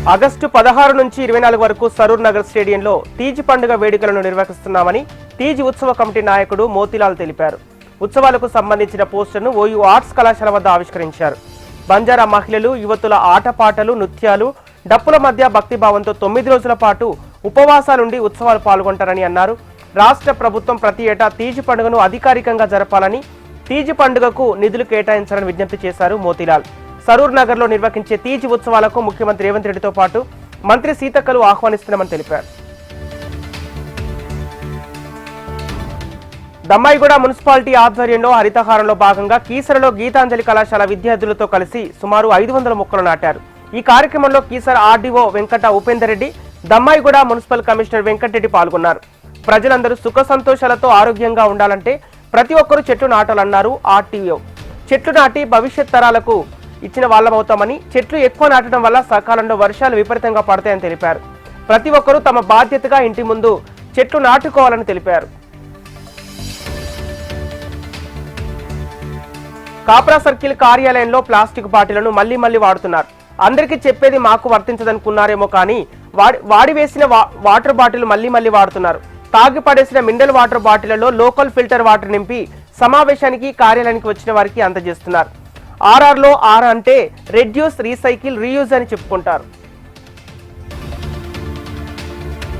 August 16 నుంచి 24 వరకు సరూర్ నగర్ స్టేడియంలో తీజ్ పండుగ వేడుకలను నిర్వహిస్తున్నామని తీజ్ ఉత్సవ కమిటీ నాయకుడు మోతీలాల్ తెలిపారు. ఉత్సవాలకు సంబంధించిన పోస్టర్ను ఓయూ ఆర్ట్స్ కళాశాల వద్ద ఆవిష్కరించారు. బంజారా మహిళలు, యువతుల ఆటపాటలు, నృత్యాలు, డప్పుల మధ్య భక్తిభావంతో 9 రోజుల పాటు ఉపవాసాలుండి ఉత్సవాలు పాల్గొంటారని అన్నారు. రాష్ట్ర ప్రభుత్వం ప్రతి ఏటా తీజ్ పండుగను అధికారికంగా జరపాలని, తీజ్ పండుగకు నిధులు కేటాయించాలని విజ్ఞప్తి చేశారు మోతీలాల్. సరూర్ నగర్ లో నిర్వహించే తీజ్ ఉత్సవాలకు ముఖ్యమంత్రి రేవంత్ రెడ్డితో పాటు మంత్రి సీతక్కలు ఆహ్వానిస్తున్నామని తెలిపారు. దమ్మాయిగూడ మున్సిపాలిటీ ఆధ్వర్యంలో హరితహారంలో భాగంగా కీసరలో గీతాంజలి కళాశాల విద్యార్థులతో కలిసి సుమారు 500 మొక్కలు నాటారు. ఈ కార్యక్రమంలో Keesara RDO Venkata Upender Reddy, Dammaiguda municipal commissioner Venkatareddy పాల్గొన్నారు. ప్రజలందరూ సుఖ సంతోషాలతో ఆరోగ్యంగా ఉండాలంటే ప్రతి ఒక్కరూ చెట్లు నాటాలన్నారు ఆర్టీఓ. చెట్లు నాటి భవిష్యత్ తరాలకు ఇచ్చిన వాళ్ళమవుతామని, చెట్లు ఎక్కువ నాటడం వల్ల సకాలంలో వర్షాలు విపరీతంగా పడతాయని తెలిపారు. ప్రతి ఒక్కరూ తమ బాధ్యతగా ఇంటి ముందు చెట్లు నాటుకోవాలని తెలిపారు. కాప్రా సర్కిల్ కార్యాలయంలో ప్లాస్టిక్ బాటిళ్లను మళ్లీ వాడుతున్నారు. అందరికీ చెప్పేది మాకు వర్తించదనుకున్నారేమో కానీ వాడి వేసిన వాటర్ బాటిల్ మళ్లీ వాడుతున్నారు. తాగి పడేసిన మినరల్ వాటర్ బాటిళ్లలో లోకల్ ఫిల్టర్ వాటర్ నింపి సమావేశానికి కార్యాలయానికి వచ్చిన వారికి అందజేస్తున్నారు. ఆర్ఆర్లో ఆర్ అంటే రెడ్యూస్, రీసైకిల్, రీయూజ్ అని చెప్పుకుంటారు.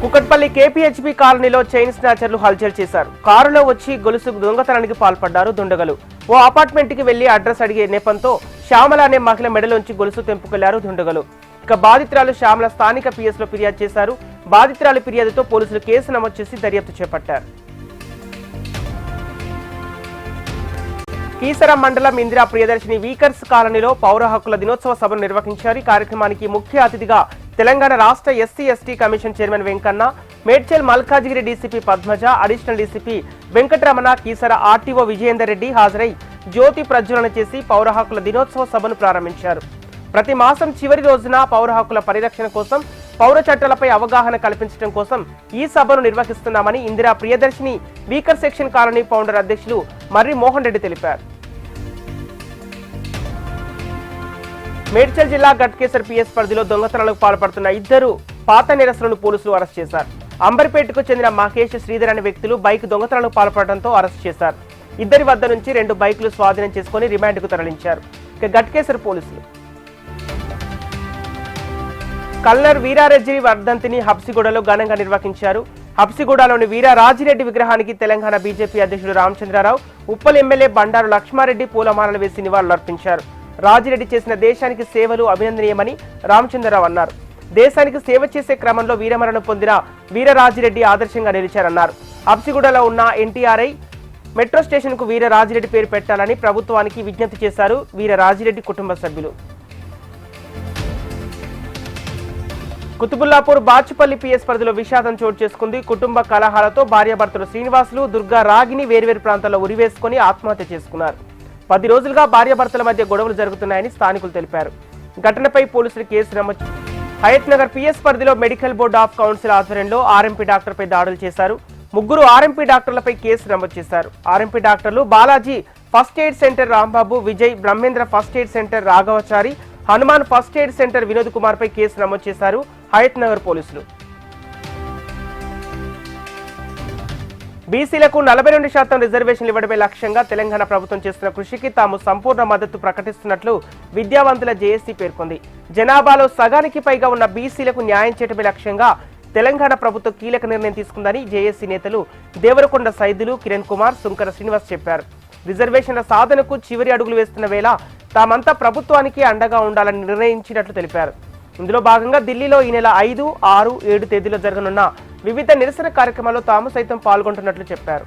కుకట్పల్లి కేపీహెచ్బీ కాలనీలో చైన్ స్నాచర్లు హల్చల్ చేశారు. కారులో వచ్చి గొలుసు దొంగతనానికి పాల్పడ్డారు దుండగులు. ఓ అపార్ట్మెంట్ కి వెళ్లి అడ్రస్ అడిగే నెపంతో శ్యామల అనే మహిళ మెడలోంచి గొలుసు తెంపుకెళ్లారు దుండగులు. ఇక బాధితురాలు శ్యామల స్థానిక పిఎస్ లో ఫిర్యాదు చేశారు. బాధితురాలి ఫిర్యాదుతో పోలీసులు కేసు నమోదు చేసి దర్యాప్తు చేపట్టారు. కీసర మండలం ఇందిరా ప్రియదర్శిని వీకర్స్ కాలనీలో పౌర హక్కుల దినోత్సవ సభను నిర్వహించారు. ఈ కార్యక్రమానికి ముఖ్య అతిథిగా తెలంగాణ రాష్ట్ర ఎస్సీ/ఎస్టీ commission chairman Venkanna, Medchal Malkajgiri DCP Padmaja, additional DCP Venkataramana, Keesara RTO Vijayender Reddy హాజరై జ్యోతి ప్రజ్వలన చేసి పౌర హక్కుల దినోత్సవ సభను ప్రారంభించారు. ప్రతి మాసం చివరి రోజున పౌర హక్కుల పరిరక్షణ కోసం, పౌర చట్టాలపై అవగాహన కల్పించడం కోసం ఈ సభను నిర్వహిస్తున్నామని Indira Priyadarshini weaker section colony founder అధ్యక్షులు మర్రి మోహన్ రెడ్డి తెలిపారు. మేడ్చల్ జిల్లా గట్కేసర్ పిఎస్ పరిధిలో దొంగతనాలకు పాల్పడుతున్న 2 పాత నేరస్తులను పోలీసులు అరెస్ట్ చేశారు. అంబర్పేటకు చెందిన మహేష్, శ్రీధర్ అనే వ్యక్తులు బైక్ దొంగతనాలకు పాల్పడడంతో అరెస్ట్ చేశారు. ఇద్దరి వద్ద నుంచి 2 బైకులు స్వాధీనం చేసుకుని రిమాండ్కు తరలించారు. ఇక గట్కేసర్ పోలీసులు కల్నర్ వీరారెడ్డి వర్ధంతిని హబ్సిగూడలో ఘనంగా నిర్వహించారు. హబ్సిగూడలోని వీరారాజిరెడ్డి విగ్రహానికి తెలంగాణ బీజేపీ అధ్యక్షుడు రామచంద్రరావు, ఉప్పల్ ఎమ్మెల్యే బండారు లక్ష్మారెడ్డి పూలమాలలు వేసి నివాళులర్పించారు. రాజిరెడ్డి చేసిన దేశానికి సేవలు అభినందనీయమని రామచంద్రరావు అన్నారు. దేశానికి సేవ చేసే క్రమంలో వీరమరణం పొందిన వీరరాజిరెడ్డి ఆదర్శంగా నిలిచారన్నారు. హబ్సిగూడలో ఉన్న ఎన్టీఆర్ఐ మెట్రో స్టేషన్ కు వీరరాజిరెడ్డి పేరు పెట్టాలని ప్రభుత్వానికి విజ్ఞప్తి చేశారు వీరరాజిరెడ్డి కుటుంబ సభ్యులు. కుతుబుల్లాపూర్ బాచుపల్లి పిఎస్ పరిధిలో విషాదం చోటు చేసుకుంది. కుటుంబ కలహాలతో భార్యాభర్తలు శ్రీనివాసులు, దుర్గా, రాగిని వేర్వేరు ప్రాంతాల్లో ఉరివేసుకుని ఆత్మహత్య చేసుకున్నారు. 10 రోజులుగా భార్యాభర్తల మధ్య గొడవలు జరుగుతున్నాయని స్థానికులు తెలిపారు. ఘటనపై పోలీసులు కేసు నమోదు. హయత్ నగర్ పిఎస్ పరిధిలో మెడికల్ బోర్డు ఆఫ్ కౌన్సిల్ ఆధ్వర్యంలో ఆర్ఎంపీ డాక్టర్పై దాడులు చేశారు. 3 ఆర్ఎంపీ డాక్టర్లపై కేసు నమోదు చేశారు. ఆర్ఎంపీ డాక్టర్లు Balaji first aid centre Rambabu, Vijay, Brahmendra first aid centre Raghavachari, Hanuman first aid centre Vinod Kumar పై కేసు నమోదు చేశారు హయత్ నగర్ పోలీసులు. బీసీలకు 42% రిజర్వేషన్లు ఇవ్వడమే లక్ష్యంగా తెలంగాణ ప్రభుత్వం చేస్తున్న కృషికి తాము సంపూర్ణ మద్దతు ప్రకటిస్తున్నట్లు విద్యావంతుల జేఏసీ పేర్కొంది. జనాభాలో సగానికి పైగా ఉన్న బీసీలకు న్యాయం చేయడమే లక్ష్యంగా తెలంగాణ ప్రభుత్వం కీలక నిర్ణయం తీసుకుందని జేఏసీ నేతలు దేవరకొండ సైదులు, కిరణ్ కుమార్, సుంకర శ్రీనివాస్ చెప్పారు. రిజర్వేషన్ల సాధనకు చివరి అడుగులు వేస్తున్న వేళ తామంతా ప్రభుత్వానికి అండగా ఉండాలని నిర్ణయించినట్లు తెలిపారు. ఇందులో భాగంగా ఢిల్లీలో ఈ నెల 5, 6, 7 తేదీలో జరగనున్న వివిధ నిరసన కార్యక్రమాల్లో తాము సైతం పాల్గొంటున్నట్లు చెప్పారు.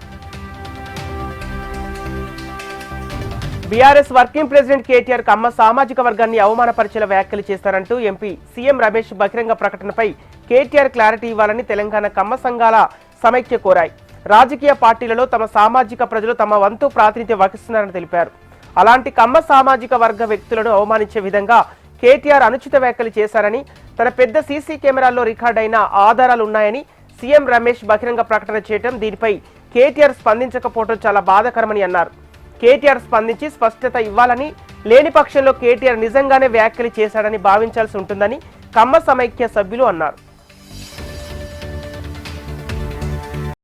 బీఆర్ఎస్ వర్కింగ్ ప్రెసిడెంట్ కేటీఆర్ కమ్మ సామాజిక వర్గాన్ని అవమానపరిచేలా వ్యాఖ్యలు చేస్తారంటూ ఎంపీ సీఎం రమేష్ బహిరంగ ప్రకటనపై కేటీఆర్ క్లారిటీ ఇవ్వాలని తెలంగాణ కమ్మ సంఘాల సమైక్య కోరాయి. రాజకీయ పార్టీలలో తమ సామాజిక ప్రజలు తమ వంతు ప్రాతినిధ్యం వహిస్తున్నారని తెలిపారు. అలాంటి కమ్మ సామాజిక వర్గ వ్యక్తులను అవమానించే విధంగా కేటీఆర్ అనుచిత వ్యాఖ్యలు చేశారని, తన పెద్ద సీసీ కెమెరాల్లో రికార్డ్ అయిన ఆధారాలు ఉన్నాయని సీఎం రమేష్ బహిరంగ ప్రకటన చేయడం, దీనిపై కేటీఆర్ స్పందించకపోవడం చాలా బాధాకరమని అన్నారు. కేటీఆర్ స్పందించి స్పష్టత ఇవ్వాలని, లేని పక్షంలో కేటీఆర్ నిజంగానే వ్యాఖ్యలు చేశాడని భావించాల్సి ఉంటుందని కమ్మ సమైక్య సభ్యులు అన్నారు.